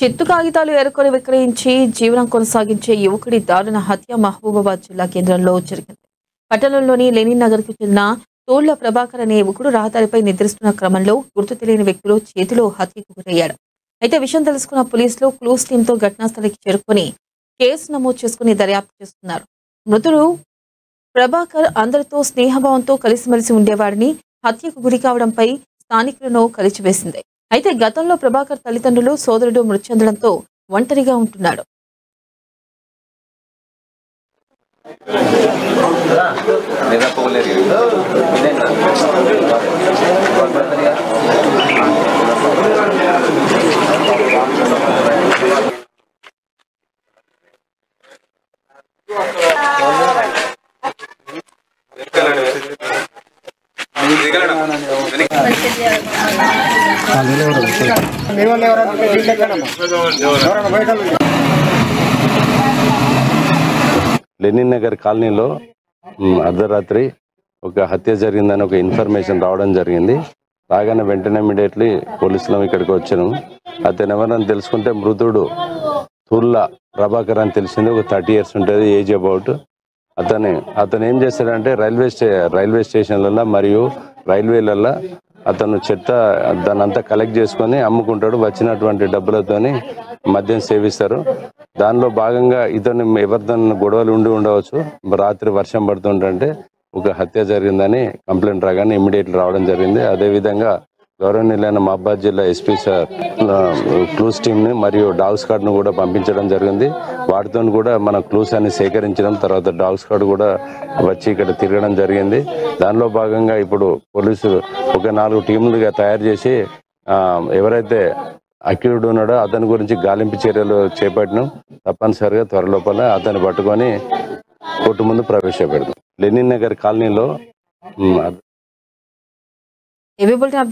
చిత్తు కాగితాలు ఎరుకొని విక్రయించి జీవనం కొనసాగించే యువకుడి దారుణ హత్య మహబూబాబాద్ జిల్లా కేంద్రంలో జరిగింది. పట్టణంలోని లెనిన్ నగర్ కు చెందిన తోళ్ల ప్రభాకర్ అనే యువకుడు రహదారిపై నిద్రిస్తున్న క్రమంలో గుర్తు తెలియని వ్యక్తులు చేతిలో హత్యకు గురయ్యాడు. అయితే విషయం తెలుసుకున్న పోలీసులు క్లూస్ టీంతో ఘటనా స్థలికి చేరుకుని కేసు నమోదు చేసుకుని దర్యాప్తు చేస్తున్నారు. మృతుడు ప్రభాకర్ అందరితో స్నేహభావంతో కలిసిమెలిసి ఉండేవాడిని. హత్యకు గురి కావడంపై స్థానికులను కలిచివేసింది. అయితే గతంలో ప్రభాకర్ తల్లిదండ్రులు సోదరుడు మృతి చెందడంతో ఒంటరిగా ఉంటున్నాడు. లెనిన్ నగర్ కాలనీలో అర్ధరాత్రి ఒక హత్య జరిగిందని ఒక ఇన్ఫర్మేషన్ రావడం జరిగింది. రాగానే వెంటనే ఇమీడియట్లీ పోలీసులు ఇక్కడికి వచ్చాను. అతను ఎవరని తెలుసుకుంటే మృతుడు తూర్ల ప్రభాకర్ అని తెలిసింది. ఒక 30 years ఉంటుంది ఏజ్ అబౌట్. అతను ఏం చేస్తాడంటే రైల్వే స్టేషన్లలో మరియు రైల్వేలలో అతను చెత్త దాన్నంతా కలెక్ట్ చేసుకొని అమ్ముకుంటాడు. వచ్చినటువంటి డబ్బులతోని మద్యం సేవిస్తారు. దానిలో భాగంగా ఇతను ఎవరితో గొడవలు ఉండవచ్చు. రాత్రి వర్షం పడుతుంటే ఒక హత్య జరిగిందని కంప్లైంట్ రాగానే ఇమ్మీడియట్లీ రావడం జరిగింది. అదేవిధంగా గౌరవనీయులైన మహబూబాబాద్ జిల్లా ఎస్పీ సార్ క్లూస్ టీమ్ని మరియు డాగ్ స్క్వాడ్ను కూడా పంపించడం జరిగింది. వాటితో కూడా మన క్లూస్ అన్ని సేకరించడం, తర్వాత డాగ్ స్క్వాడ్ కూడా వచ్చి ఇక్కడ తిరగడం జరిగింది. దానిలో భాగంగా ఇప్పుడు పోలీసులు ఒక 4 టీములుగా తయారు చేసి ఎవరైతే అక్యూజ్డ్ ఉన్నాడో అతని గురించి గాలింపు చర్యలు చేపట్టినాం. తప్పనిసరిగా త్వరలోపల అతన్ని పట్టుకొని కోర్టు ముందు ప్రవేశపెడతాం. లెనిన్ నగర్ కాలనీలో